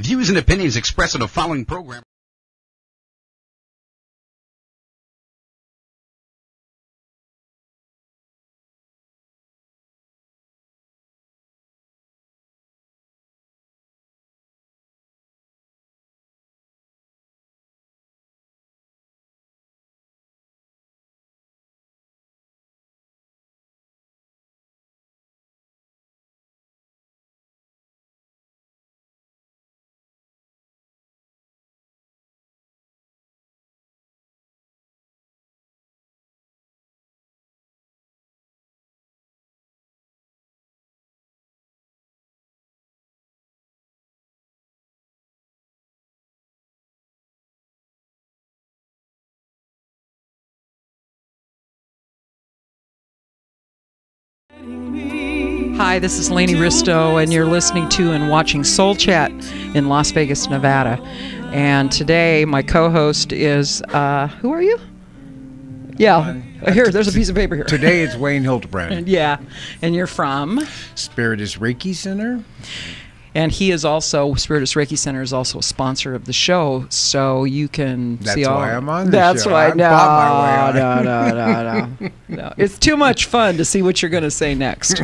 Views and opinions expressed in the following program. Hi, this is Lainey Risto, and you're listening to and watching Soul Chat in Las Vegas, Nevada. And today, my co-host is, who are you? Yeah, here, there's a piece of paper here. Today it's Wayne Hildebrand. Yeah, and you're from? Spiritus Reiki Center. And he is also, Spiritus Reiki Center is also a sponsor of the show, so you can see all. That's why I'm on the That's show. why, I bought my way no. on. No. It's too much fun to see what you're going to say next.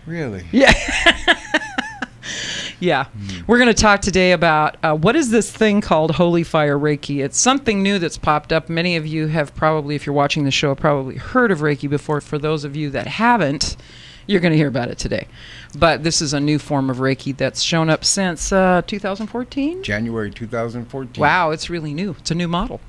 Really? Yeah. Yeah. We're going to talk today about what is this thing called Holy Fire Reiki. It's something new that's popped up. Many of you have probably, if you're watching the show, probably heard of Reiki before. For those of you that haven't, you're going to hear about it today. But this is a new form of Reiki that's shown up since 2014? January 2014. Wow, it's really new. It's a new model.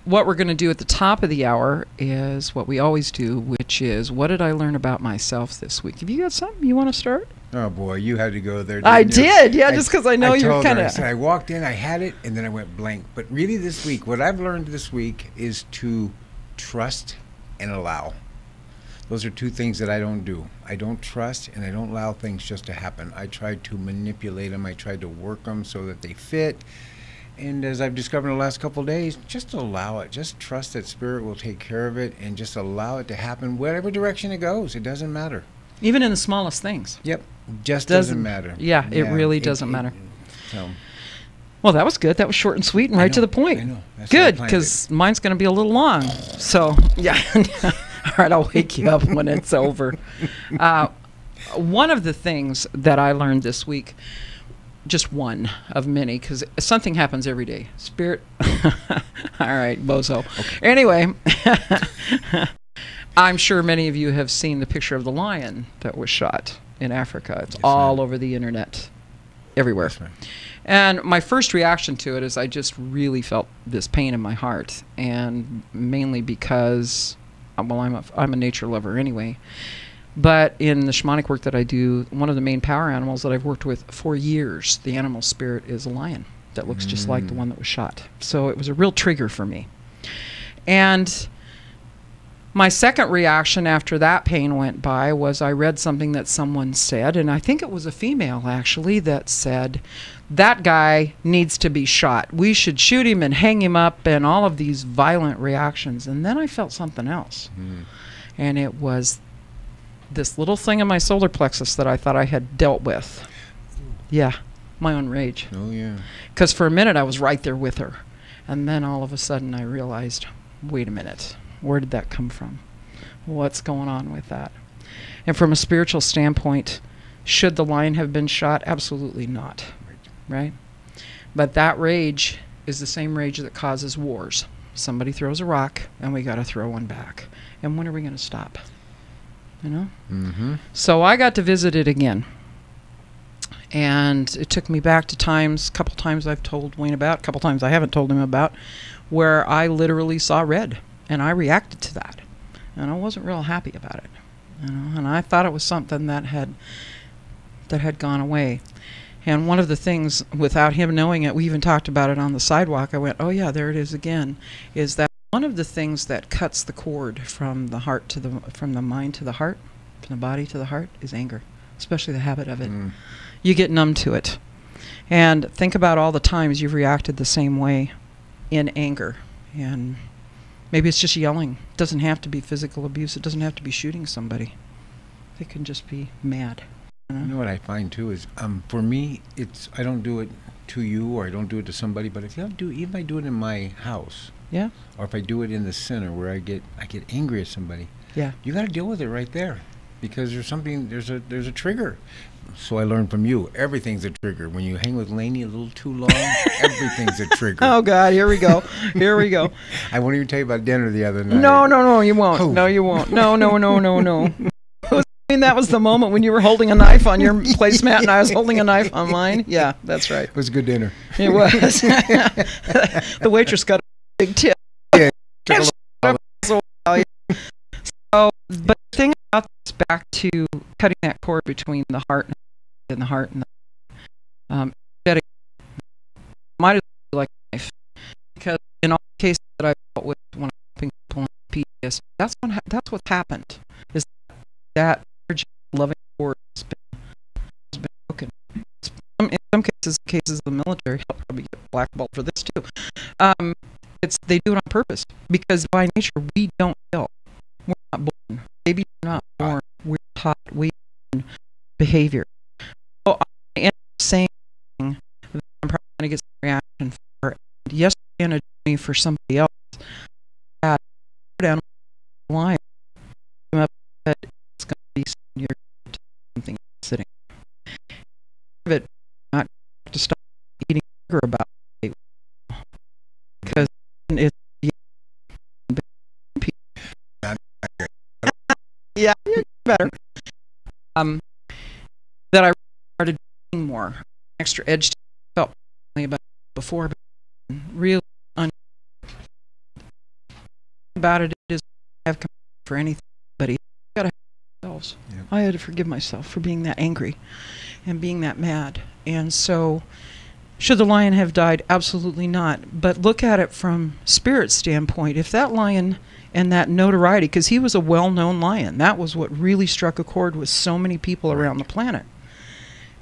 What we're going to do at the top of the hour is what we always do, which is, what did I learn about myself this week? Have you got something you want to start? Oh, boy, you had to go there. I did, yeah, just because I know you're kind of... I walked in, I had it, and then I went blank. But really this week, what I've learned this week is to trust and allow. Those are two things that I don't do. I don't trust and I don't allow things just to happen. I try to manipulate them. I try to work them so that they fit. And as I've discovered in the last couple of days, just allow it. Just trust that Spirit will take care of it and just allow it to happen whatever direction it goes. It doesn't matter. Even in the smallest things. Yep. Just doesn't matter. Yeah, it really doesn't matter. So. Well, that was good. That was short and sweet and right to the point. I know. That's good, because mine's going to be a little long. So, yeah. All right, I'll wake you up when it's over. One of the things that I learned this week, just one of many, because something happens every day. Spirit. All right, bozo. Okay. Anyway, I'm sure many of you have seen the picture of the lion that was shot in Africa. It's all over the internet, everywhere. That's right. And my first reaction to it is I just really felt this pain in my heart, and mainly because, well, I'm a nature lover anyway. But in the shamanic work that I do, one of the main power animals that I've worked with for years, the animal spirit, is a lion that looks just like the one that was shot. So it was a real trigger for me. And my second reaction after that pain went by was I read something that someone said, and I think it was a female actually, that said, that guy needs to be shot. We should shoot him and hang him up, and all of these violent reactions. And then I felt something else. And it was this little thing in my solar plexus that I thought I had dealt with. Yeah, my own rage. Oh, yeah. Because for a minute I was right there with her. And then all of a sudden I realized, wait a minute, where did that come from? What's going on with that? And from a spiritual standpoint, should the lion have been shot? Absolutely not. Right? But that rage is the same rage that causes wars. Somebody throws a rock and we got to throw one back. And when are we going to stop? You know? Mm-hmm. So I got to visit it again. And it took me back to times, a couple times I've told Wayne about, a couple times I haven't told him about, where I literally saw red. And I reacted to that. And I wasn't real happy about it. You know? And I thought it was something that had gone away. And one of the things, without him knowing it, we even talked about it on the sidewalk. I went, oh yeah, there it is again, is that one of the things that cuts the cord from the heart to from the mind to the heart, from the body to the heart, is anger, especially the habit of it. You get numb to it. And think about all the times you've reacted the same way in anger. And maybe it's just yelling. It doesn't have to be physical abuse. It doesn't have to be shooting somebody. It can just be mad. You know what I find too is, for me, it's I don't do it to you or I don't do it to somebody, but if I do, even if I do it in my house, Yeah. or if I do it in the center where I get angry at somebody, Yeah. you got to deal with it right there, because there's a trigger. So I learned from you, everything's a trigger. When you hang with Lainey a little too long, everything's a trigger. Oh God, here we go. Here we go. I won't even tell you about dinner the other night. No, you won't. Oh. No, you won't. No. I mean, that was the moment when you were holding a knife on your placemat and I was holding a knife on mine. Yeah, that's right. It was a good dinner. It was. The waitress got a big tip. Yeah. So, but the thing about this, back to cutting that cord between the heart and the heart and the might as well be like a knife, because in all cases that I've dealt with when I'm helping people in PTSD, that's what's happened. Is that energy, loving cord has been broken. In some cases of the military, I'll probably get blackballed for this too. They do it on purpose, because by nature we don't kill. We're not born. Babies are not born. We're taught. We learn behavior. So I end up saying that I'm probably going to get some reaction for. And yesterday in a journey for somebody else, that animal lion came up and said, it's going to be something sitting. But not to stop eating sugar about it, because it's yeah, better. That I started doing more extra edge to felt about before, but really about it is I have compassion for anything, but you gotta have themselves. Yep. I had to forgive myself for being that angry and being that mad, and so should the lion have died? Absolutely not. But look at it from spirit standpoint. If that lion and that notoriety, because he was a well-known lion, that was what really struck a chord with so many people around the planet.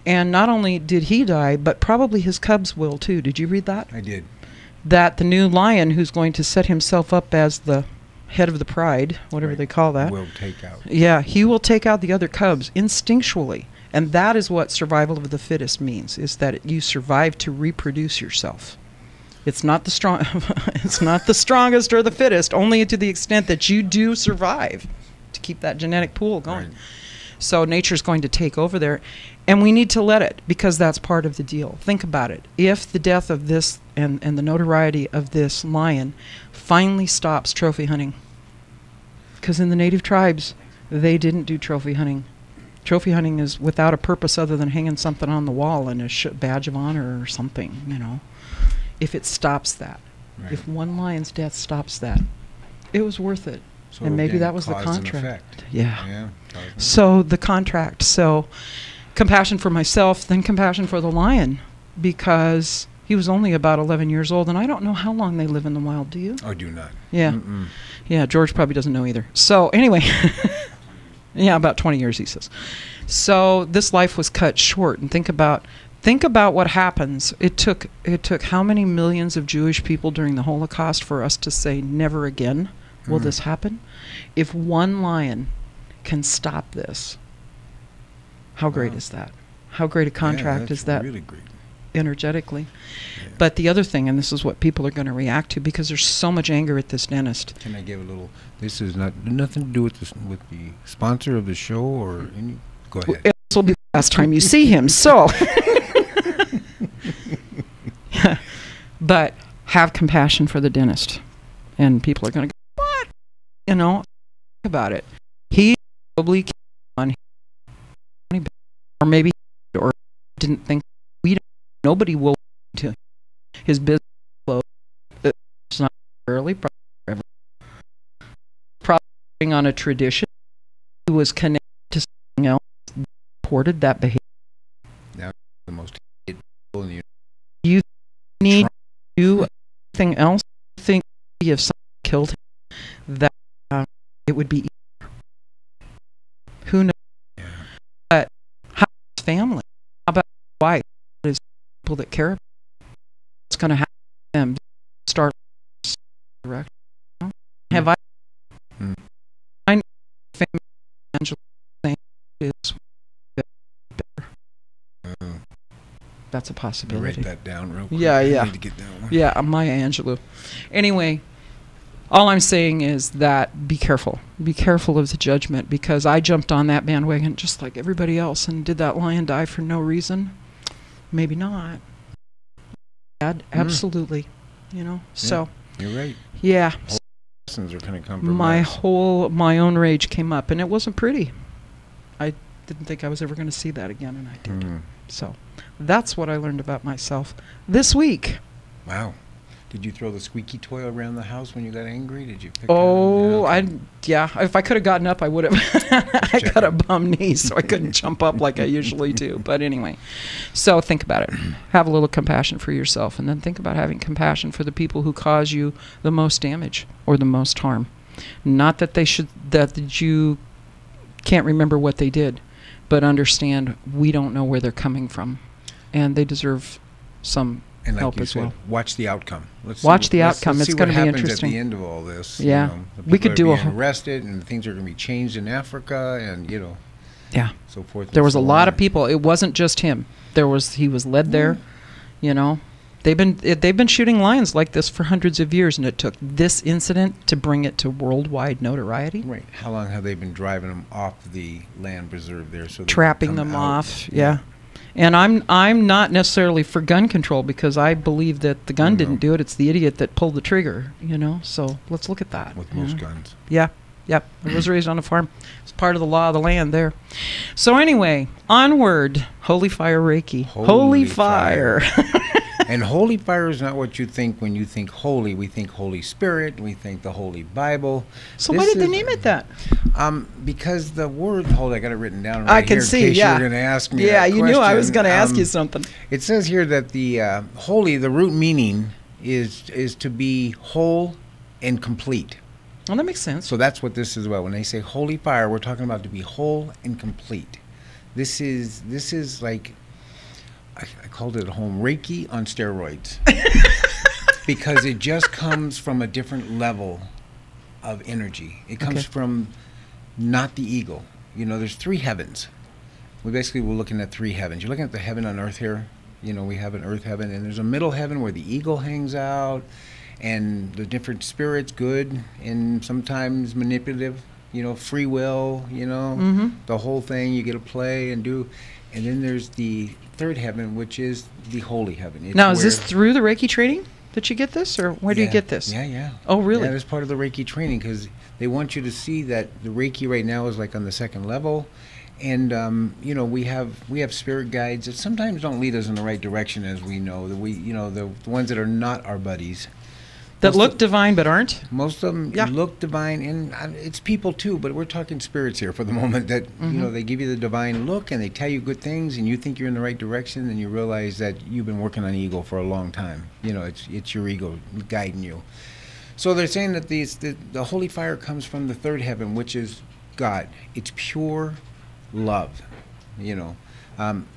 And not only did he die, but probably his cubs will too. Did you read that? I did. That the new lion who's going to set himself up as the head of the pride, whatever they call that, will take out. Yeah, he will take out the other cubs instinctually. And that is what survival of the fittest means, is that you survive to reproduce yourself. It's not the strong it's not the strongest or the fittest, only to the extent that you do survive to keep that genetic pool going. Right. So nature's going to take over there, and we need to let it, because that's part of the deal. Think about it. If the death of this and the notoriety of this lion finally stops trophy hunting, because in the native tribes, they didn't do trophy hunting. Trophy hunting is without a purpose other than hanging something on the wall and a badge of honor or something, you know. If it stops that, right. If one lion's death stops that, it was worth it. So and maybe that was the contract. Yeah. So the contract. So compassion for myself, then compassion for the lion, because he was only about 11 years old, and I don't know how long they live in the wild. Do you? I do not. Yeah. Yeah, George probably doesn't know either. So anyway, yeah, about 20 years, he says. So this life was cut short, and think about what happens. It took how many millions of Jewish people during the Holocaust for us to say never again will this happen? If one lion can stop this, how great is that? How great a contract is that? Really great. Energetically. Yeah. But the other thing, and this is what people are going to react to, because there's so much anger at this dentist. Can I give a little? This is nothing to do with this, with the sponsor of the show or any. Go ahead. This will be the last time you see him. So, but have compassion for the dentist, and people are going to go, what? You know, think about it. He probably came on, or maybe, or didn't think. Nobody will to his business closed. It's not early, probably on a tradition. He was connected to something else, supported that behavior. Now, the most hated people in the you need to do anything else. I think if someone killed him, that it would be easier. Who knows? Yeah. But how about his family? How about his wife? His people that care about what's going to happen to them start direction. Have I know family Angela saying is that's a Write possibility. that down real quick. Yeah, I yeah. need to get that one. Yeah, Maya Angelou. Anyway, all I'm saying is that be careful. Be careful of the judgment, because I jumped on that bandwagon just like everybody else. And did that lion die for no reason? Maybe not. Absolutely. You know, so. You're right. Yeah. Lessons are going to come from my own rage came up, and it wasn't pretty. I didn't think I was ever going to see that again, and I did. So that's what I learned about myself this week. Wow. Did you throw the squeaky toy around the house when you got angry? Did you pick Oh, it up? yeah. If I could have gotten up, I would have. I got a bum knee, so I couldn't jump up like I usually do. But anyway, so think about it. Have a little compassion for yourself, and then think about having compassion for the people who cause you the most damage or the most harm. Not that that you can't remember what they did, but understand we don't know where they're coming from, and they deserve some and like help you as said, well. Watch the outcome. Watch the outcome. It's going to be interesting. At the end of all this, yeah, you know, we could do arrested, and things are going to be changed in Africa, and yeah, so forth. There was a lot of people. It wasn't just him. He was led there. You know, they've been shooting lions like this for hundreds of years, and it took this incident to bring it to worldwide notoriety. Right. How long have they been driving them off the land preserve there? So trapping them off. Yeah. And I'm not necessarily for gun control, because I believe that the gun didn't do it. It's the idiot that pulled the trigger, you know. So let's look at that. With most guns. Yeah. Yep. I was raised on a farm. It's part of the law of the land there. So anyway, onward. Holy fire Reiki. Holy fire. And holy fire is not what you think when you think holy. We think Holy Spirit. We think the Holy Bible. So why did they name it that? Because the word, hold, I got it written down right I can here see, in case yeah. you were going to ask me Yeah, that you knew I was question. going to ask you something. It says here that the holy, the root meaning is to be whole and complete. Well, that makes sense. So that's what this is about. When they say holy fire, we're talking about to be whole and complete. This is like, I called it home Reiki on steroids. Because it just comes from a different level of energy. It comes from not the ego. You know, there's three heavens. We're looking at three heavens. You're looking at the heaven on earth here. You know, we have an earth heaven, and there's a middle heaven where the eagle hangs out, and the different spirits, good and sometimes manipulative, you know, free will, you know, the whole thing you get to play and do. And then there's the third heaven, which is the holy heaven. It's now, is this through the Reiki training that you get this, or where do you get this? Yeah. Oh, really? Yeah, that's part of the Reiki training, because they want you to see that the Reiki right now is like on the second level. And you know, we have spirit guides that sometimes don't lead us in the right direction, as we know. That the ones that are not our buddies. That look divine but aren't? Most of them look divine, and it's people too, but we're talking spirits here for the moment that, you know, they give you the divine look and they tell you good things and you think you're in the right direction, and you realize that you've been working on ego for a long time. You know, it's your ego guiding you. So they're saying that the holy fire comes from the third heaven, which is God. It's pure love, you know.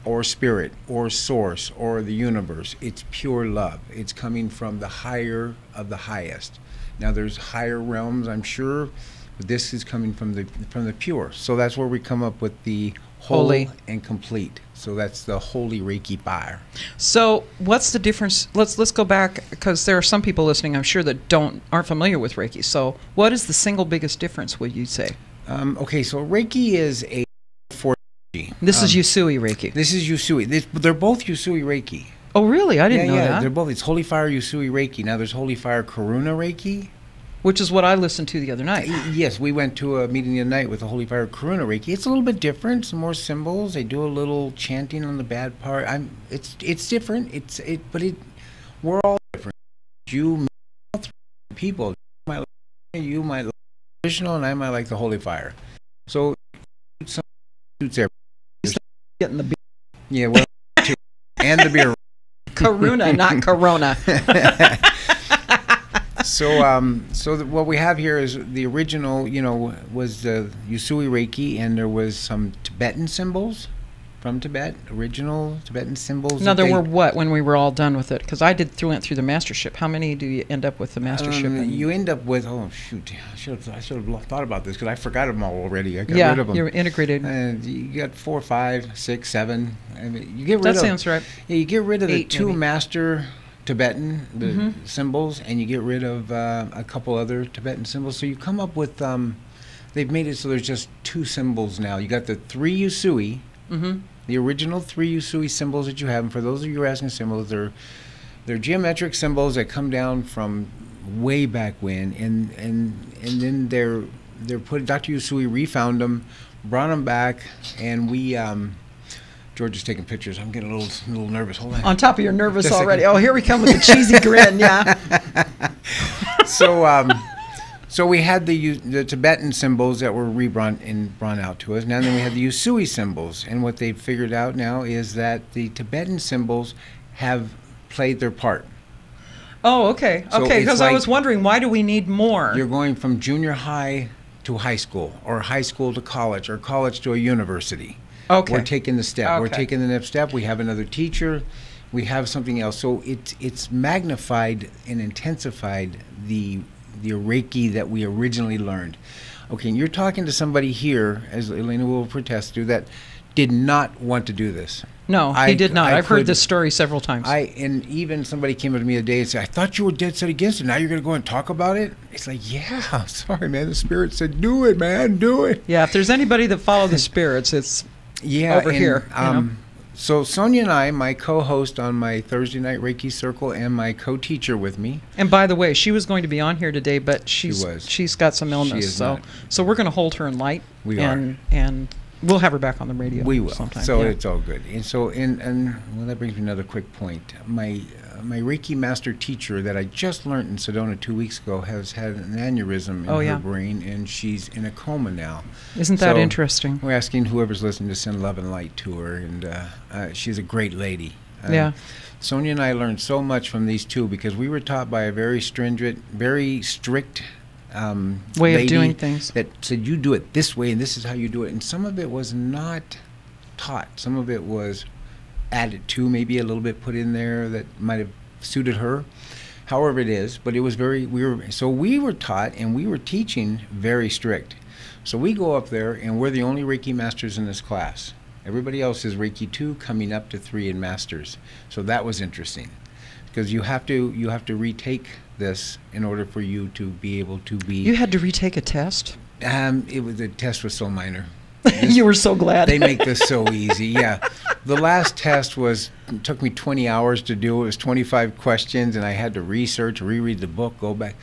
Or spirit, or source, or the universe. It's pure love. It's coming from the higher of the highest. Now there's higher realms, I'm sure, but this is coming from the pure. So that's where we come up with the holy and complete. So that's the holy Reiki fire. So what's the difference? Let's go back, because there are some people listening, I'm sure, that aren't familiar with Reiki. So what is the single biggest difference, would you say? Okay, so Reiki is a This is Usui Reiki. This is Usui. They're both Usui Reiki. Oh, really? I didn't know that. They're both. It's Holy Fire Usui Reiki. Now there's Holy Fire Karuna Reiki, which is what I listened to the other night. Yes, we went to a meeting the other night with the Holy Fire Karuna Reiki. It's a little bit different. Some more symbols. They do a little chanting on the bad part. It's different. We're all different. You, people, you might like traditional, and I might like the Holy Fire. So some suits everybody. Getting the beer. Yeah, well, and the beer. Karuna, not Corona. So what we have here is the original, you know, was the Usui Reiki, and there was some Tibetan symbols, from Tibet, original Tibetan symbols. Now, there were what when we were all done with it? Because I went through the mastership. How many do you end up with the mastership? You end up with, oh, shoot. I should have thought about this because I forgot them all already. I got rid of them. You're integrated. You got 4, 5, 6, 7. I mean, you get rid that sounds right. Yeah, you get rid of 8, the 2 maybe. master Tibetan symbols, and you get rid of a couple other Tibetan symbols. So you come up with, they've made it so there's just 2 symbols now. You got the 3 Usui, the original 3 Usui symbols that you have. And for those of you who are asking symbols, they're geometric symbols that come down from way back when, and then they're put. Dr. Usui refound them, brought them back, and we. George is taking pictures. I'm getting a little nervous. Hold on. On top of your nervous already. Oh, here we come with the cheesy grin. Yeah. So we had the Tibetan symbols that were brought out to us. Now then we had the Usui symbols, and what they've figured out now is that the Tibetan symbols have played their part. Oh, okay. So Okay, it's because I was wondering, why do we need more? You're going from junior high to high school, or high school to college, or college to a university. Okay. We're taking the step. Okay. We're taking the next step. We have another teacher. We have something else. So it's magnified and intensified the Reiki that we originally learned. Okay, and you're talking to somebody here, as Elena will protest to, that did not want to do this. No, he did not. I've heard this story several times. And even somebody came up to me today and said, I thought you were dead set against it. Now you're going to go and talk about it? It's like, yeah, I'm sorry, man. The Spirit said, do it, man. Do it. Yeah, if there's anybody that follow the spirits, it's over here. So Sonia and I, my co-host on my Thursday night Reiki Circle, and my co-teacher with me. And by the way, she was going to be on here today, but she's got some illness. She is not. So we're going to hold her in light. We are. And we'll have her back on the radio. We will. Sometime. So yeah. it's all good. And so well, that brings me to another quick point. My Reiki master teacher that I just learned in Sedona 2 weeks ago has had an aneurysm in her brain, and she's in a coma now. Isn't that interesting? We're asking whoever's listening to send love and light to her, and she's a great lady. Yeah. Sonia and I learned so much from these two because we were taught by a very stringent, very strict way of doing things that said, you do it this way and this is how you do it. And some of it was not taught. Some of it was added to, maybe a little bit put in there that might have suited her. However it is, but it was we were taught and we were teaching very strict. So we go up there and we're the only Reiki masters in this class. Everybody else is Reiki 2 coming up to 3 in masters. So that was interesting because you have to retake this in order for you to be able to be. You had to retake a test? The test was so minor. You were so glad. They make this so easy. Yeah. The last test took me 20 hours to do. It was 25 questions, and I had to research, reread the book, go back.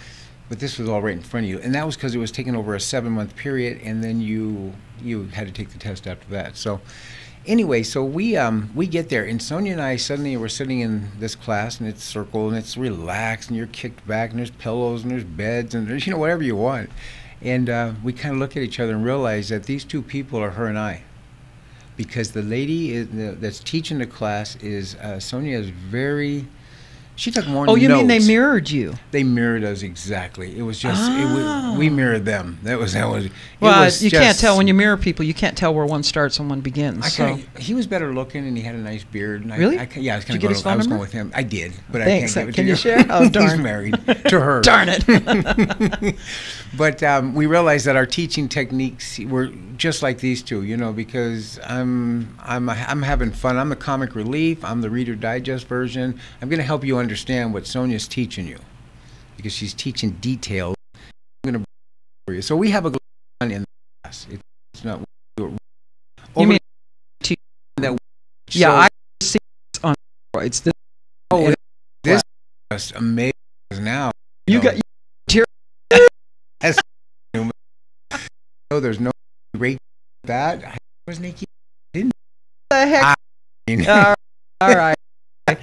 But this was all right in front of you. And that was because it was taken over a 7-month period, and then you had to take the test after that. So anyway, so we get there, and Sonia and I suddenly were sitting in this class, and it's circle, and it's relaxed, and you're kicked back, and there's pillows, and there's beds, and there's, whatever you want. And we kind of look at each other and realize that these two people are her and I. Because the lady that's teaching the class is, Sonia is very, she took more notes. Oh, you mean they mirrored you? They mirrored us exactly. It was just, we mirrored them. Well, you just, can't tell when you mirror people, you can't tell where one starts and one begins. He was better looking and he had a nice beard. And really? I was Did you get his phone I was number? going with him. I did, but Thanks. I can't give it Can to you share? Oh, darn. He's married to her. Darn it. But we realized that our teaching techniques were just like these two, because I'm having fun. I'm the comic relief. I'm the Reader Digest version. I'm going to help you understand what Sonia's teaching you, because she's teaching details. I'm going to for you. So we have a in the class. It's not. You mean that? Yeah, I see this on steroids. This is just amazing now. You got. No, there's no rate that. I was Nikki. Didn't the heck? All right. I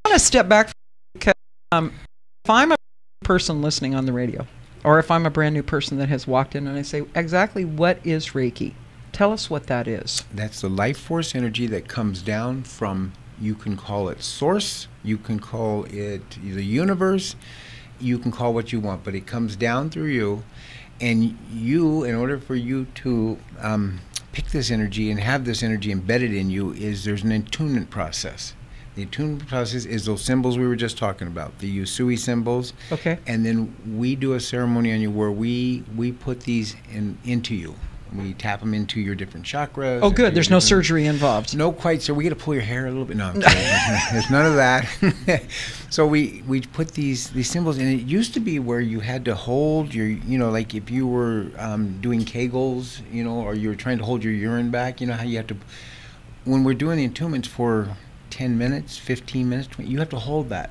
want to step back because if I'm a person listening on the radio, or if I'm a brand new person that has walked in and I say, exactly what is Reiki? Tell us what that is. That's the life force energy that comes down from, you can call it source, you can call it the universe, you can call what you want, but it comes down through you. And you, in order for you to pick this energy and have this energy embedded in you is there's an attunement process. The attunement process is those symbols we were just talking about, the Usui symbols. Okay. And then we do a ceremony on you where we put these into you. We tap them into your different chakras. Oh, good. There's no surgery involved. No, quite. So we get to pull your hair a little bit. No, I'm kidding. There's none of that. So we put these symbols, and it used to be where you had to hold your, like if you were doing Kegels, or you were trying to hold your urine back, how you have to, when we're doing the attunements for 10 minutes, 15 minutes, 20, you have to hold that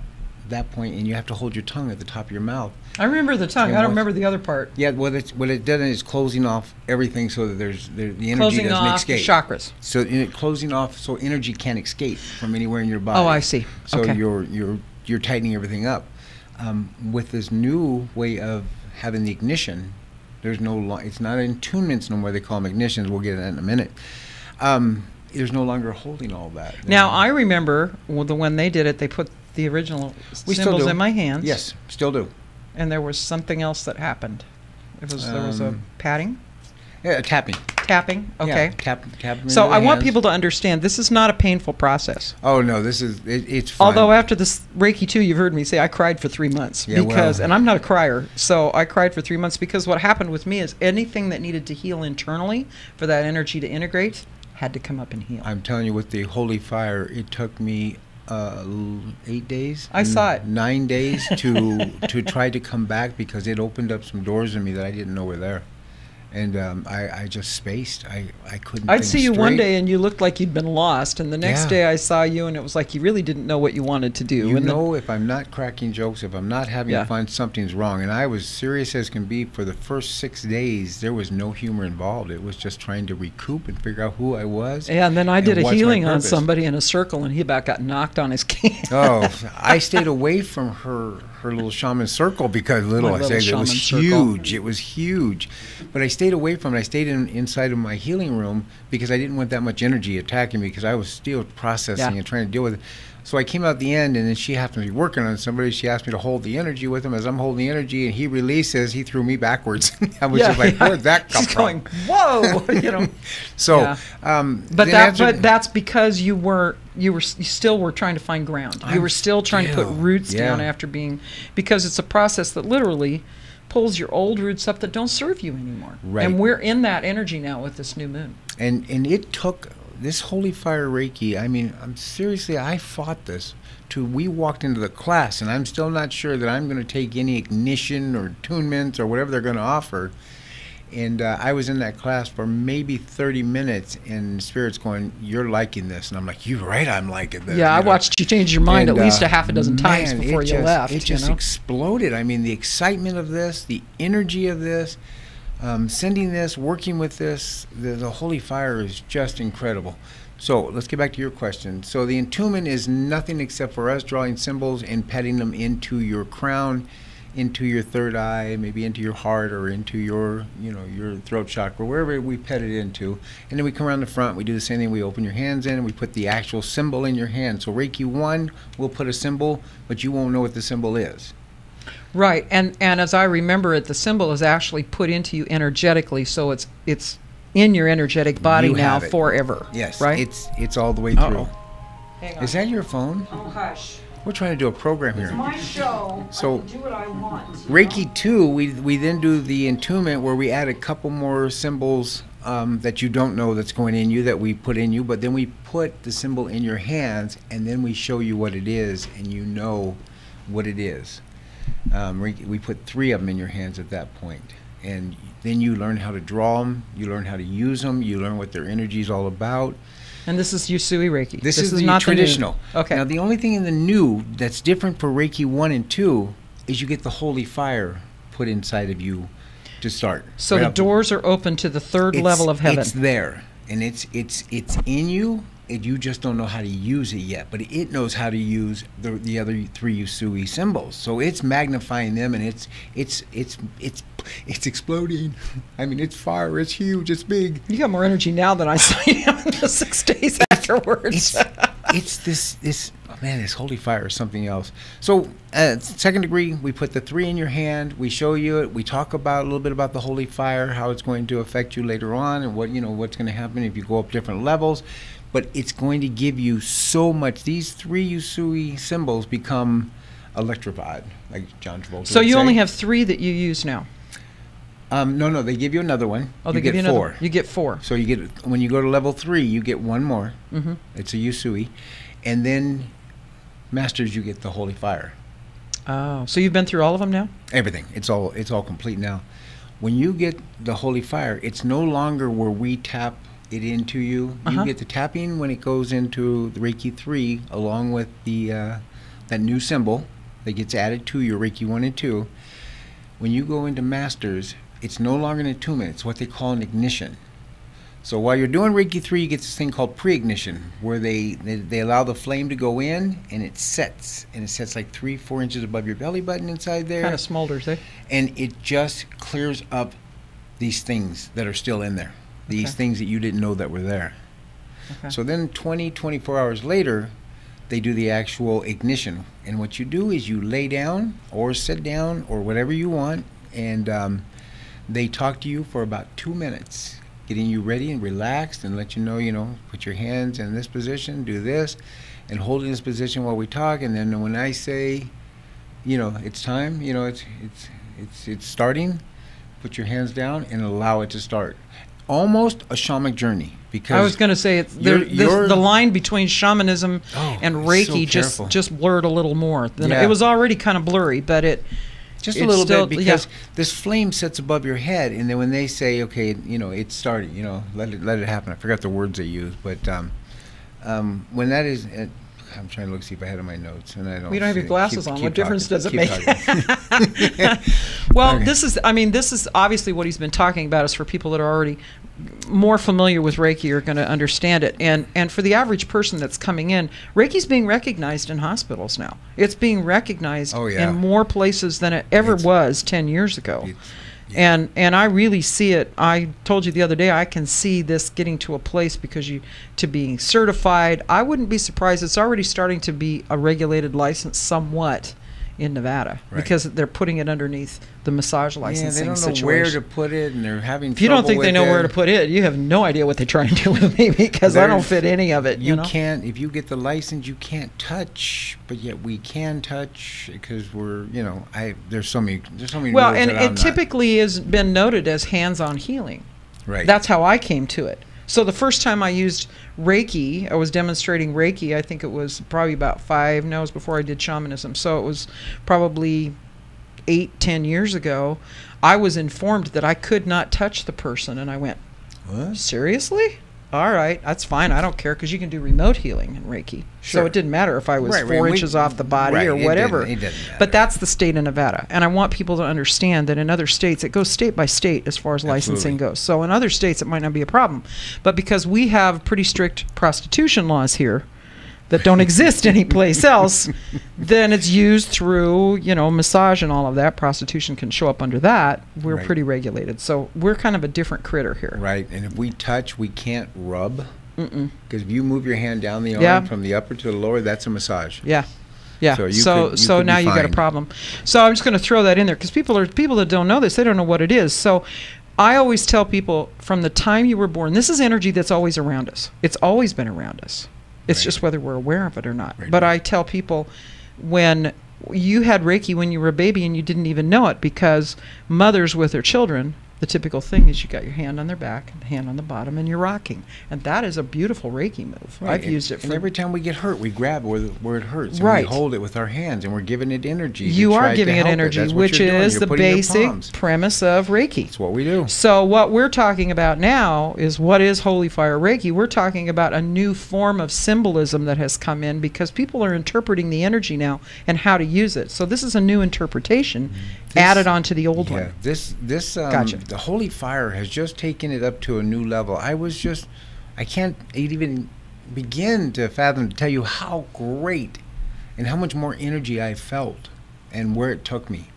point, and you have to hold your tongue at the top of your mouth. I remember the tongue. I don't remember the other part. Yeah, what it does is closing off everything so that the energy Closing doesn't off escape. the chakras. So closing off so energy can't escape from anywhere in your body. Oh, I see. So Okay. you're tightening everything up. With this new way of having the ignition, it's not attunements no more. They call them ignitions. We'll get into that in a minute. There's no longer holding all that. Now, I remember when they did it, they put the original symbols in my hands. Yes, still do. And there was something else that happened. There was a patting? Yeah, tapping. Tapping? Okay. Yeah, tapping. So I want people to understand this is not a painful process. Oh, no, it's fun. Although after this Reiki 2, you've heard me say I cried for 3 months. Yeah, and I'm not a crier, so I cried for 3 months because what happened with me is anything that needed to heal internally for that energy to integrate had to come up and heal. I'm telling you, with the holy fire, it took me 8 days. I saw it. 9 days to try to come back because it opened up some doors in me that I didn't know were there. And I just spaced. I couldn't I'd think see you straight. one day and you looked like you'd been lost, and the next Yeah. day I saw you and it was like you really didn't know what you wanted to do. If I'm not cracking jokes, if I'm not having Yeah. fun, something's wrong. And I was serious as can be. For the first 6 days, there was no humor involved. It was just trying to recoup and figure out who I was. Yeah, and then I did a what's my healing on purpose. somebody in a circle, and he about got knocked on his cane. Oh, I stayed away from her little shaman circle because My little it was shaman circle. huge. It was huge. But I stayed away from it. I stayed inside of my healing room because I didn't want that much energy attacking me because I was still processing Yeah. and trying to deal with it. So I came out the end, and then she happened to be working on somebody. She asked me to hold the energy with him. As I'm holding the energy, and he releases, he threw me backwards. I was just like, where'd that come She's from? going, whoa, So, Yeah. But that's because you still were trying to find ground. You were still trying to put roots down after because it's a process that literally pulls your old roots up that don't serve you anymore. Right. And we're in that energy now with this new moon. And it took this holy fire Reiki. I mean, I fought this. We walked into the class, and I'm still not sure that I'm going to take any ignition or attunements or whatever they're going to offer. And I was in that class for maybe 30 minutes, and Spirit's going, "You're liking this," and I'm like, "You're right, I'm liking this." Yeah, I watched you change your mind at least a half a dozen times before you left. It just exploded. I mean, the excitement of this, the energy of this, sending this, working with this, the holy fire is just incredible. So let's get back to your question. So the entombment is nothing except for us drawing symbols and petting them into your crown, into your third eye, maybe into your heart or into your throat chakra, wherever we pet it into. And then we come around the front, we do the same thing. We open your hands in and we put the actual symbol in your hand. So Reiki 1 will put a symbol, but you won't know what the symbol is. Right, and as I remember it, the symbol is actually put into you energetically, so it's in your energetic body You now have it. forever. Yes, right. it's all the way through. Uh-oh. Hang on. Is that your phone? Oh, hush. We're trying to do a program here. It's my show. So, I can do what I want. Reiki 2, we then do the entombment where we add a couple more symbols that you don't know that's going in you that we put in you, but then we put the symbol in your hands and then we show you what it is and you know what it is. We put 3 of them in your hands at that point, and then you learn how to draw them, you learn how to use them, you learn what their energy is all about. And this is Usui Reiki. This is the not traditional. The new. Okay. Now the only thing in the new that's different for Reiki 1 and 2 is you get the holy fire put inside of you to start. So right the up. doors are open to the third level of heaven. It's there, and it's in you. And you just don't know how to use it yet, but it knows how to use the other 3 Usui symbols. So it's magnifying them, and it's exploding. I mean, it's fire. It's huge. It's big. You got more energy now than I saw you in the 6 days afterwards. It's this man, this holy fire is something else. So, second degree, we put the 3 in your hand. We show you it. We talk about a little bit about the holy fire, how it's going to affect you later on, and what's going to happen if you go up different levels. But it's going to give you so much. These 3 Usui symbols become electrified, like John Travolta. So would you say. only have 3 that you use now. No, they give you another one. Oh, you they give you get 4. another. You get 4. So you get, when you go to level 3, you get 1 more. Mm-hmm. It's a Usui, and then Masters, you get the holy fire. Oh, so you've been through all of them now? Everything. It's all complete now. When you get the holy fire, it's no longer where we tap it into you. You get the tapping when it goes into the Reiki 3, along with the that new symbol that gets added to your Reiki 1 and 2. When you go into Masters, it's no longer an attunement. It's what they call an ignition. So while you're doing Reiki 3, you get this thing called pre-ignition, where they allow the flame to go in, and it sets. And it sets like 3-4 inches above your belly button inside there. Kind of smolders, eh? And it just clears up these things that are still in there. These things that you didn't know that were there. Okay. So then 24 hours later, they do the actual ignition. And what you do is you lay down or sit down or whatever you want, and they talk to you for about 2 minutes, getting you ready and relaxed, and let you know, put your hands in this position, do this, and hold in this position while we talk. And then when I say, it's time, it's starting, put your hands down and allow it to start. Almost a shamanic journey, because I was going to say the line between shamanism and Reiki so just blurred a little more. Yeah. It was already kind of blurry, but just a little bit, because this flame sits above your head, and then when they say, okay, it's starting, let it happen. I forgot the words they use, but when that is, I'm trying to look, see if I had it in my notes, and I don't. We don't have your glasses on. What difference does it make? Well, this is obviously what he's been talking about is for people that are already more familiar with Reiki are going to understand it. And for the average person that's coming in, Reiki's being recognized in hospitals now. It's being recognized in more places than it ever was 10 years ago. And I really see it. I told you the other day, I can see this getting to a place because to being certified. I wouldn't be surprised. It's already starting to be a regulated license somewhat in Nevada, because they're putting it underneath the massage licensing situation. They don't know where to put it, and they're having trouble. If you don't think they know where to put it, you have no idea what they're trying to do with me, because I don't fit any of it. You can't, if you get the license, you can't touch, but yet we can touch, because we're, there's so many well, rules and that it typically has been noted as hands-on healing. Right. That's how I came to it. So the first time I used Reiki, I was demonstrating Reiki, I think it was probably about 5, no, it was before I did shamanism. So it was probably 8-10 years ago. I was informed that I could not touch the person, and I went, "What? Seriously? All right, that's fine. I don't care, because you can do remote healing in Reiki." Sure. So it didn't matter if I was 4 inches off the body or whatever. It didn't matter. But that's the state of Nevada. And I want people to understand that in other states, it goes state by state as far as licensing goes. So in other states, it might not be a problem. But because we have pretty strict prostitution laws here that don't exist anyplace else, then it's used through, massage and all of that. Prostitution can show up under that. We're pretty regulated. So we're kind of a different critter here. Right. And if we touch, we can't rub. Because if you move your hand down the arm from the upper to the lower, that's a massage. Yeah. Yeah. So now you got a problem. So I'm just going to throw that in there, because people that don't know this, they don't know what it is. So I always tell people, from the time you were born, this is energy that's always around us. It's always been around us. It's just whether we're aware of it or not. But I tell people, when you had Reiki when you were a baby and you didn't even know it, because mothers with their children, the typical thing is you got your hand on their back, and the hand on the bottom, and you're rocking. And that is a beautiful Reiki move. I've used it. And every time we get hurt, we grab where it hurts. And we hold it with our hands, and we're giving it energy. You are giving it energy, which is the basic premise of Reiki. That's what we do. So what we're talking about now is, what is Holy Fire Reiki? We're talking about a new form of symbolism that has come in, because people are interpreting the energy now and how to use it. So this is a new interpretation added onto the old one. Gotcha. The Holy Fire has just taken it up to a new level. I can't even begin to fathom, to tell you how great and how much more energy I felt and where it took me.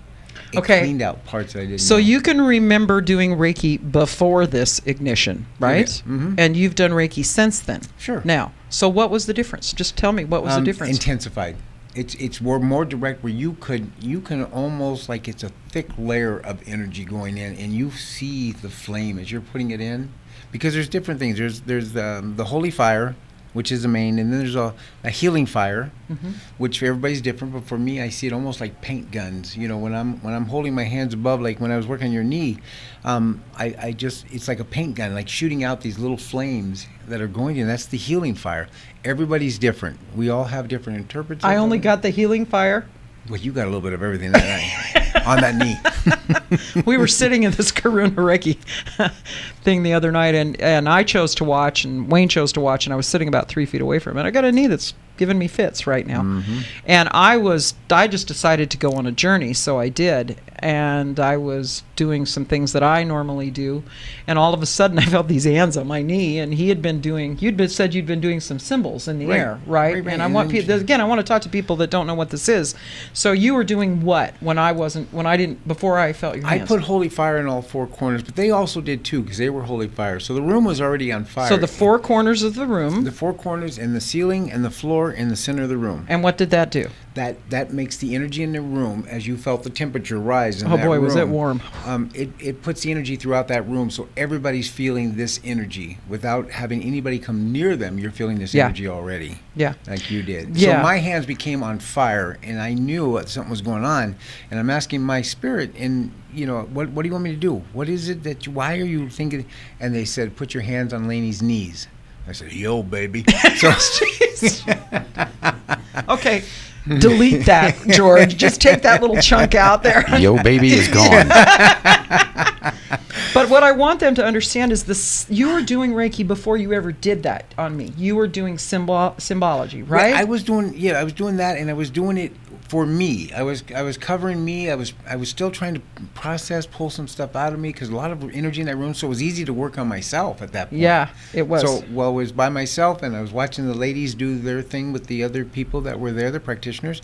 It Okay. cleaned out parts that I didn't So know. you can remember doing Reiki before this ignition, right? Mhm. And you've done Reiki since then. Sure. Now, so what was the difference? Just tell me, what was the difference? Intensified. It's more direct, where you can almost, like, it's a thick layer of energy going in, and you see the flame as you're putting it in, because there's different things. There's the holy fire, which is the main, and then there's a healing fire, which for everybody's different. But for me, I see it almost like paint guns. You know, when I'm holding my hands above, like when I was working on your knee, I just, it's like a paint gun, like shooting out these little flames that are going in. That's the healing fire. Everybody's different. We all have different interpretations. I only got the healing fire. Well, you got a little bit of everything that night on that knee. We were sitting in this Karuna Reiki thing the other night, and I chose to watch, and Wayne chose to watch, and I was sitting about 3 feet away from it. I got a knee that's giving me fits right now. And I just decided to go on a journey, so I did. And I was doing some things that I normally do, and all of a sudden I felt these hands on my knee, and you'd said you'd been doing some symbols in the air, right? Right. And I want people, again, I want to talk to people that don't know what this is. So you were doing what before I felt your hands? I put holy fire in all four corners, but they also did too, because they were holy fire. So the room was already on fire. So the four corners of the room. The four corners, and the ceiling, and the floor, in the center of the room. And what did that do? That makes the energy in the room, as you felt the temperature rise in Oh that boy, room, was it warm. It puts the energy throughout that room, so everybody's feeling this energy without having anybody come near them. You're feeling this energy already. Yeah. Like you did. Yeah. So my hands became on fire, and I knew that something was going on, and I'm asking my spirit, and what do you want me to do? What is it why are you thinking? And they said, put your hands on Lainey's knees. I said, yo, baby. So, okay. Delete that, George. Just take that little chunk out there. Yo, baby is gone. But what I want them to understand is this: you were doing Reiki before you ever did that on me. You were doing symbology, right? I was doing that, and I was doing it for me. I was covering me. I was still trying to pull some stuff out of me, because a lot of energy in that room, so it was easy to work on myself at that point. Yeah, it was. So I was by myself, and I was watching the ladies do their thing with the other people that were there, the practitioners,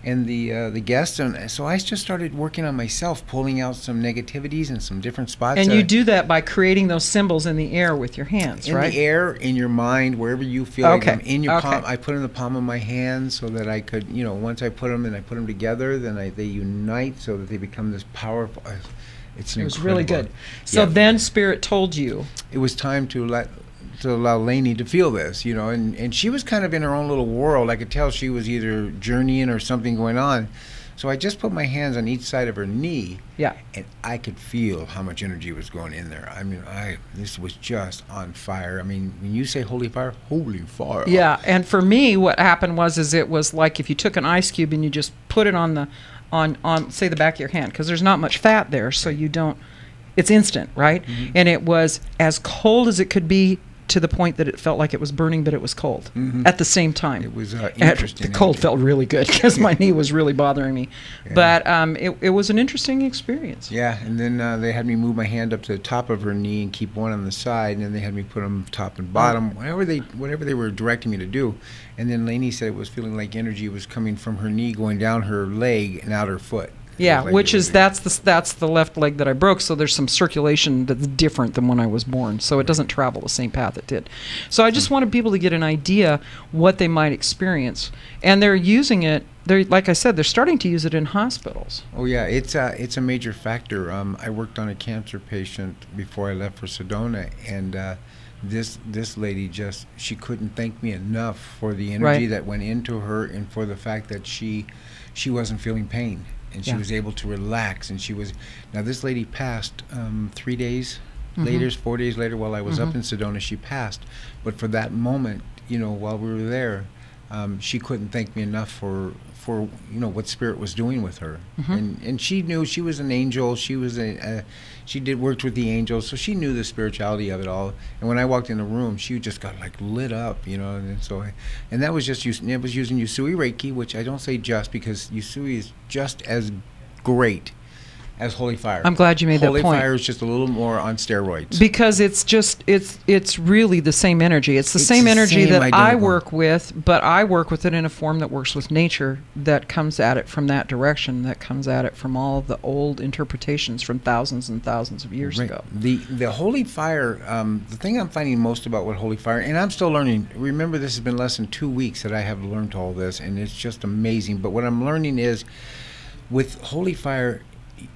and the guests, and so I just started working on myself, pulling out some negativities and some different spots. And you do that by creating those symbols in the air with your hands, right? In the air, in your mind, wherever you feel like them. In your palm, I put in the palm of my hand so that I could, once I put them and I put them together, then they unite so that they become this powerful. It was really good. So then Spirit told you it was time to allow Lainey to feel this, and she was kind of in her own little world. I could tell she was either journeying or something going on. So I just put my hands on each side of her knee, and I could feel how much energy was going in there. I mean, this was just on fire. I mean, when you say holy fire, holy fire. Yeah, and for me, what happened was it was like if you took an ice cube and you just put it on say the back of your hand, because there's not much fat there, so you don't. It's instant, right? And it was as cold as it could be, to the point that it felt like it was burning, but it was cold at the same time. It was interesting. The cold felt really good, because my knee was really bothering me. But it was an interesting experience. Yeah, and then they had me move my hand up to the top of her knee and keep one on the side, and then they had me put them top and bottom, whatever they were directing me to do. And then Lainey said it was feeling like energy was coming from her knee, going down her leg and out her foot. Yeah, that's the left leg that I broke, so there's some circulation that's different than when I was born, so it doesn't travel the same path it did. So I just wanted people to get an idea what they might experience, and they're using it. Like I said, they're starting to use it in hospitals. Oh yeah, it's a major factor. I worked on a cancer patient before I left for Sedona, and this lady she couldn't thank me enough for the energy that went into her, and for the fact that she wasn't feeling pain. And she was able to relax, and now this lady passed 3 days later, 4 days later, while I was up in Sedona, she passed. But for that moment, while we were there, she couldn't thank me enough for what Spirit was doing with her. And she knew she was an angel. She was worked with the angels, so she knew the spirituality of it all. And when I walked in the room, she just got like lit up, and that was using Usui Reiki, which I don't say just, because Usui is just as great as holy fire. I'm glad you made that Holy point. fire is just a little more on steroids. Because it's really the same energy. It's the It's same the energy same that I identical. work with, but I work with it in a form that works with nature, that comes at it from that direction, that comes at it from all of the old interpretations from thousands and thousands of years Right. ago. The holy fire, the thing I'm finding most about what holy fire, and I'm still learning. Remember, this has been less than 2 weeks that I have learned all this, and it's just amazing. But what I'm learning is, with holy fire,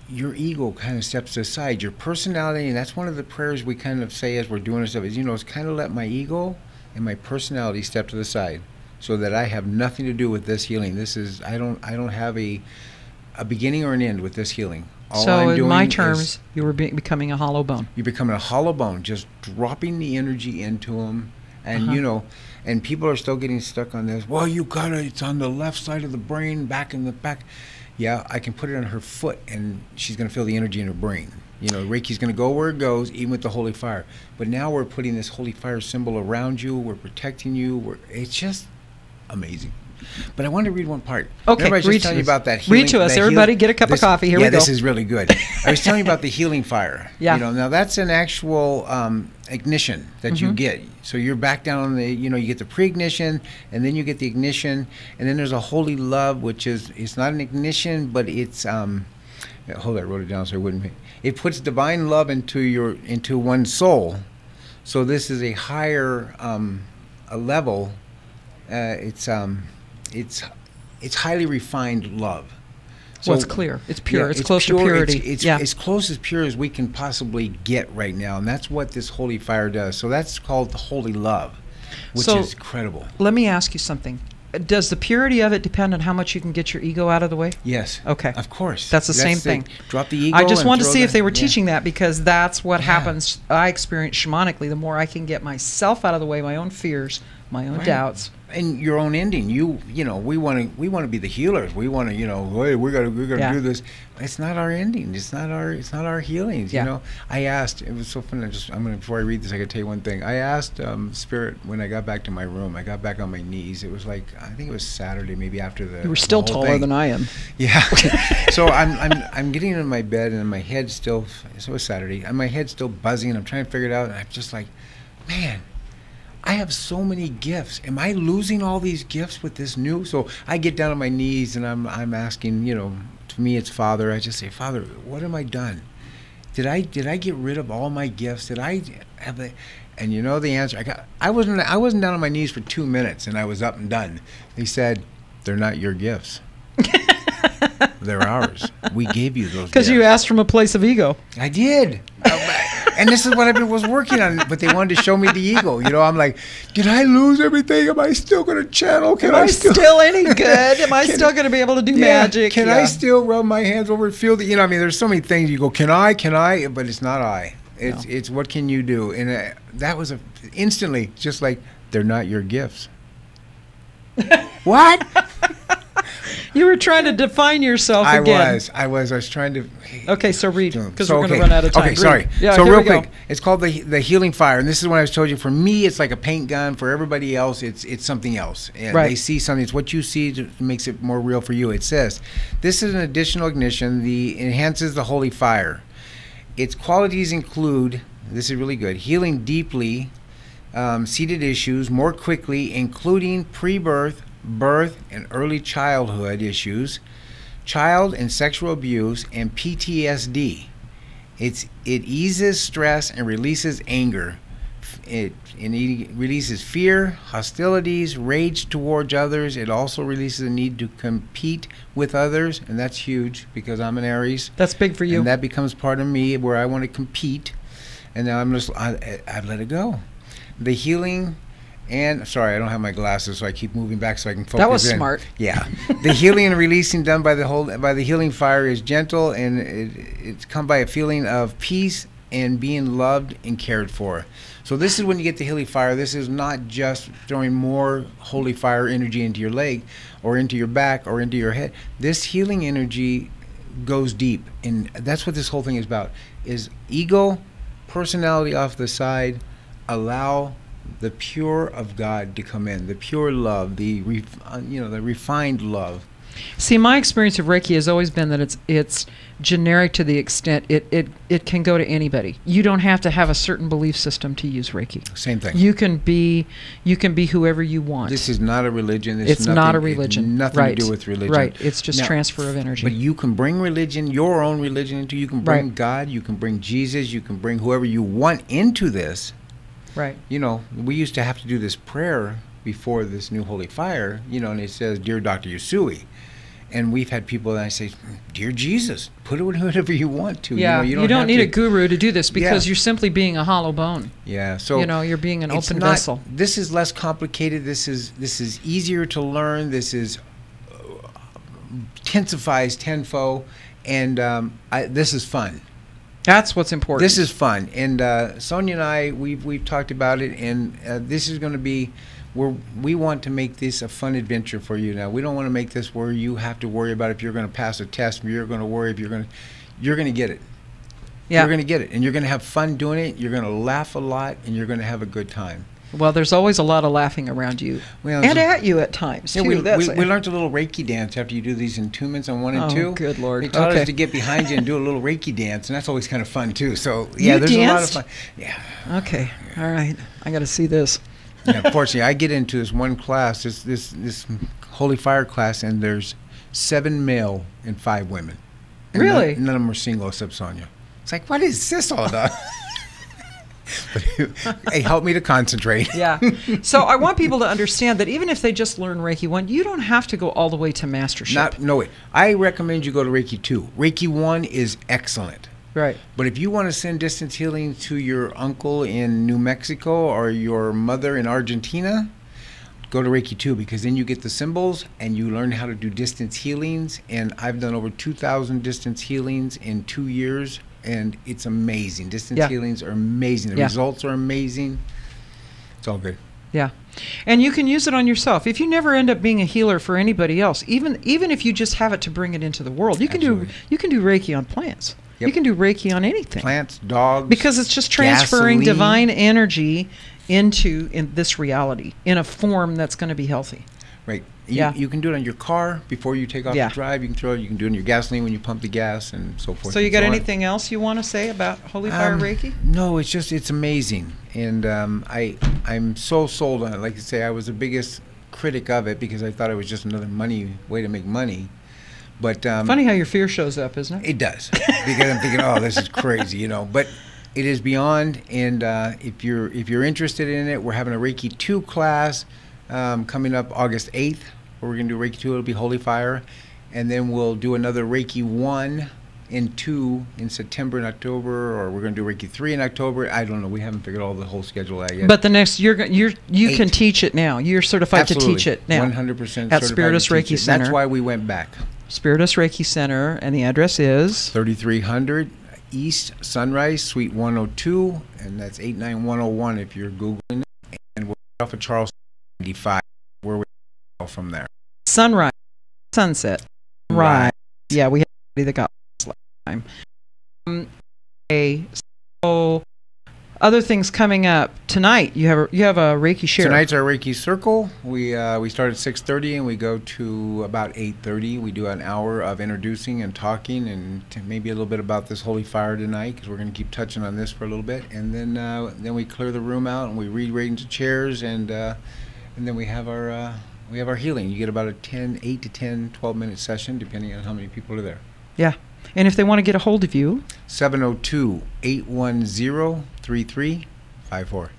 your ego kind of steps aside, your personality, and that's one of the prayers we kind of say as we're doing this stuff, is, it's kind of let my ego and my personality step to the side, so that I have nothing to do with this healing. This is, I don't have a beginning or an end with this healing. All So I'm in doing my is terms, you were becoming a hollow bone. you're becoming a hollow bone, just dropping the energy into them. And and people are still getting stuck on this. Well, you gotta, it's on the left side of the brain, back in the back. Yeah, I can put it on her foot, and she's going to feel the energy in her brain. Reiki's going to go where it goes, even with the holy fire. But now we're putting this holy fire symbol around you. We're protecting you. It's just amazing. But I wanted to read one part. Okay, Remember I was read just telling to you us. about that healing. Read to us. that Everybody get a cup of coffee. Here we go. Yeah, this is really good. I was telling you about the healing fire. Yeah. Now that's an actual ignition that you get. So you're back down on the, you get the pre-ignition, and then you get the ignition, and then there's a holy love, which is, it's not an ignition, but it's, hold on, I wrote it down so it wouldn't be. It puts divine love into one's soul. So this is a higher a level. It's highly refined love. So it's clear. It's pure. Yeah, it's close pure. to purity. It's yeah. as close as pure as we can possibly get right now, and that's what this holy fire does. So that's called the holy love, which is incredible. Let me ask you something. Does the purity of it depend on how much you can get your ego out of the way? Yes. Okay. Of course. That's the same thing. Drop the ego. I just and wanted to throw see if they were yeah. teaching that, because that's what happens. I experience shamanically. The more I can get myself out of the way, my own fears, my own doubts. And your own ending. We want to be the healers. We want to, hey, we got to do this. It's not our ending. It's not our healings. I asked. It was so funny. Before I read this, I got to tell you one thing. I asked Spirit when I got back to my room. I got back on my knees. It was like, I think it was Saturday, maybe after the. You were still the whole taller thing. than I am. Yeah. So I'm getting in my bed, and my head's still. So it was Saturday, and my head's still buzzing. And I'm trying to figure it out, and I'm just like, man, I have so many gifts. Am I losing all these gifts with this new? So I get down on my knees, and I'm asking, to me it's Father. I just say, Father, what have I done? Did I get rid of all my gifts? Did I have the? And the answer I wasn't down on my knees for 2 minutes, and I was up and done. He said, they're not your gifts. They're ours. We gave you those. Because you asked from a place of ego. I did. And this is what I was working on, but they wanted to show me the ego. I'm like, did I lose everything? Am I still going to channel? Am I still any good? Am I still going to be able to do magic? Can I still rub my hands over and feel the, there's so many things you go, can I? But it's not I. It's what can you do? And that was instantly just like, they're not your gifts. What? You were trying to define yourself again. I was trying to. Okay, so read, because we're going to run out of time. Okay, sorry. Yeah, so real quick, it's called the healing fire, and this is what I told you. For me, it's like a paint gun. For everybody else, it's something else. And right. They see something. It's what you see that makes it more real for you. It says, this is an additional ignition. Enhances the holy fire. Its qualities include, this is really good, healing deeply seated issues more quickly, including pre-birth, birth, and early childhood issues, child and sexual abuse, and PTSD. It eases stress and releases anger. It releases fear, hostilities, rage towards others. It also releases the need to compete with others, and that's huge because I'm an Aries. That's big for you. And that becomes part of me where I want to compete, and now I've let it go. The healing. And sorry, I don't have my glasses, so I keep moving back so I can focus. That was smart. Yeah, the healing and releasing done by the healing fire is gentle, and it's come by a feeling of peace and being loved and cared for. So this is when you get the healing fire. This is not just throwing more holy fire energy into your leg, or into your back, or into your head. This healing energy goes deep, and that's what this whole thing is about: is ego, personality off the side, allow the pure of God to come in, the pure love, the refined love. See, my experience of Reiki has always been that it's generic to the extent it can go to anybody. You don't have to have a certain belief system to use Reiki. Same thing. You can be whoever you want. This is not a religion. It's not a religion. Nothing Right. to do with religion. Right. It's just Now, transfer of energy. But you can bring religion, your own religion, into. You can bring Right. God. You can bring Jesus. You can bring whoever you want into this. Right. You know, we used to have to do this prayer before this new holy fire. You know, and it says, "Dear Dr. Yusui." And we've had people that I say, "Dear Jesus, put it whatever you want to." Yeah, you don't have need to, a guru to do this because Yeah. you're simply being a hollow bone. Yeah, so You're being an it's open not- vessel. This is less complicated. This is easier to learn. This is intensifies tenfold, and this is fun. That's what's important. This is fun, and Sonia and I we've talked about it, and this is going to be. We want to make this a fun adventure for you. Now we don't want to make this where you have to worry about if you're going to pass a test. You're going to worry if you're going to get it. Yeah. You're going to get it, and you're going to have fun doing it. You're going to laugh a lot, and you're going to have a good time. Well, there's always a lot of laughing around you, Well, and at you at times Yeah, too. we That's learned a little Reiki dance after you do these entombments on 1 and 2. Oh, good Lord. They taught Okay. us to get behind you and do a little Reiki dance, and that's always kind of fun too. So yeah, You there's a lot of danced? fun. Yeah. Okay. All right. I got to see this. Yeah, fortunately, I get into this one class, this holy fire class, and there's 7 male and 5 women. And Really? None of them are single except Sonia. It's like, what is this all about? But, hey, help me to concentrate. Yeah. So I want people to understand that even if they just learn Reiki 1, you don't have to go all the way to mastership. No way. I recommend you go to Reiki 2. Reiki 1 is excellent. Right. But if you want to send distance healing to your uncle in New Mexico or your mother in Argentina, go to Reiki 2, because then you get the symbols and you learn how to do distance healings. And I've done over 2,000 distance healings in 2 years, and it's amazing. Distance healings are amazing. The results are amazing. It's all good. Yeah. And you can use it on yourself. If you never end up being a healer for anybody else, even if you just have it to bring it into the world, you can do Reiki on plants. Yep. You can do Reiki on anything. Plants, dogs. Because it's just transferring gasoline. divine energy in this reality in a form that's going to be healthy. Right. Yeah. You can do it on your car before you take off Yeah. the drive. You can throw it. You can do it in your gasoline when you pump the gas and so forth. So you and got so on. anything else you want to say about Holy Fire Reiki? No, it's amazing, and I'm so sold on it. Like I say, I was the biggest critic of it because I thought it was just another way to make money. But Funny how your fear shows up, isn't it? it does, because I'm thinking, oh, this is crazy, you know. But it is beyond, and if you're interested in it, we're having a Reiki 2 class coming up August 8th, where we're gonna do Reiki 2. It'll be Holy Fire, and then we'll do another Reiki 1 and 2 in September and October, or we're gonna do Reiki 3 in October. I don't know. We haven't figured all the whole schedule out yet. But the next you Eight. can teach it now. You're certified Absolutely. to teach it now. 100% at certified Spiritus to teach Reiki it. Center. That's why we went back. Spiritus Reiki Center, and the address is 3300 East Sunrise, Suite 102, and that's 89101 if you're Googling it. And we're off of Charles 95, where we go from there. Sunrise, Sunset, right? Yeah, we had somebody that got last time. Okay, so other things coming up tonight. You have a Reiki share. Tonight's our Reiki Circle. We start at 6:30 and we go to about 8:30. We do an hour of introducing and talking and maybe a little bit about this Holy Fire tonight, because we're going to keep touching on this for a little bit. And then we clear the room out and we read right into chairs, and then we have our healing. You get about a 8 to 10, 12-minute session, depending on how many people are there. Yeah. And if they want to get a hold of you, 702-810-3354.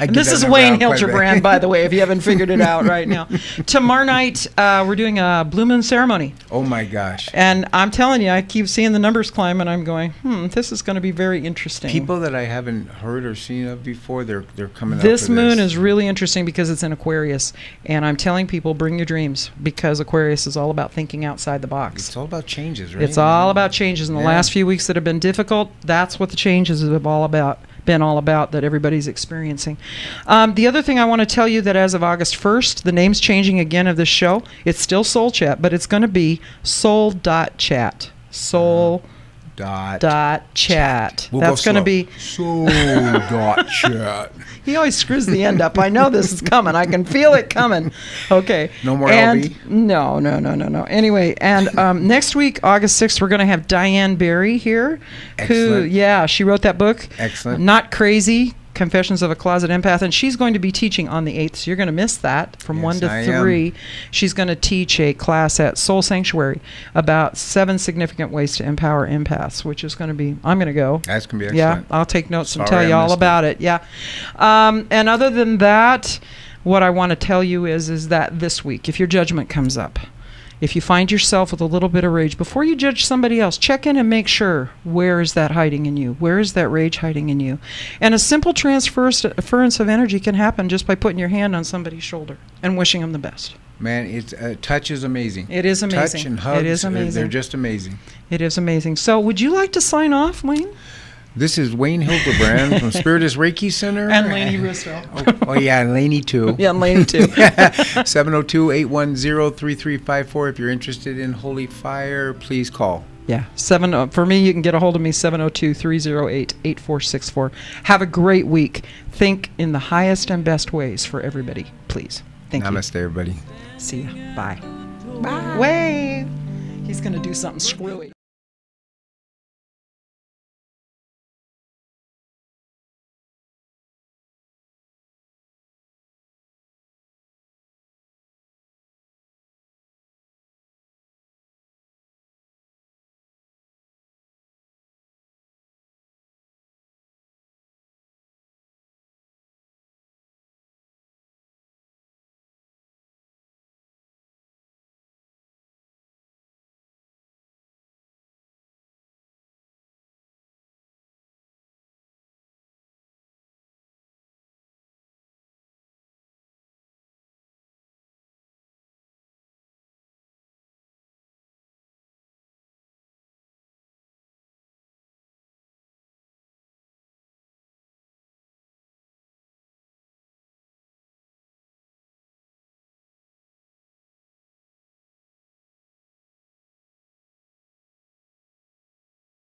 this is Wayne Hilterbrand, by the way, if you haven't figured it out right now. Tomorrow night, we're doing a Blue Moon ceremony. Oh, my gosh. And I'm telling you, I keep seeing the numbers climb, and I'm going, this is going to be very interesting. People that I haven't heard or seen of before, they're coming up This for moon this. is really interesting because it's in Aquarius. And I'm telling people, bring your dreams, because Aquarius is all about thinking outside the box. It's all about changes, right? It's all about changes. In the Yeah. last few weeks that have been difficult, that's what the changes have been all about that everybody's experiencing. The other thing I want to tell you, that as of August 1st, the name's changing again of this show. It's still Soul Chat, but it's going to be soul.chat. Soul.chat. Chat. We'll That's go going to slow. be. Chat. He always screws the end up. I know this is coming. I can feel it coming. Okay. No more and LB? No. Anyway, and next week, August 6th, we're going to have Diane Barry here. Excellent. She wrote that book. Excellent. Not Crazy, Confessions of a Closet Empath, and she's going to be teaching on the 8th, so you're going to miss that from 1 to 3. She's going to teach a class at Soul Sanctuary about 7 significant ways to empower empaths, which is going to be, I'm going to go. That's going to be Yeah, excellent. I'll take notes and Sorry tell you I all missed about it. Yeah. And other than that, what I want to tell you is that this week, if your judgment comes up, if you find yourself with a little bit of rage, before you judge somebody else, check in and make sure, where is that hiding in you? Where is that rage hiding in you? And a simple transference of energy can happen just by putting your hand on somebody's shoulder and wishing them the best. Man, it's touch is amazing. It is amazing. Touch and hugs, it is amazing. they're just amazing. It is amazing. So would you like to sign off, Wayne? This is Wayne Hildebrand from Spiritus Reiki Center. And Lainey Russo. Oh, yeah, and Lainey too. Yeah, and Lainey too. 702-810-3354. If you're interested in Holy Fire, please call. Yeah, for me, you can get a hold of me, 702-308-8464. Have a great week. Think in the highest and best ways for everybody, please. Thank you. Namaste, everybody. See ya. Bye. Bye. Wave. He's going to do something screwy.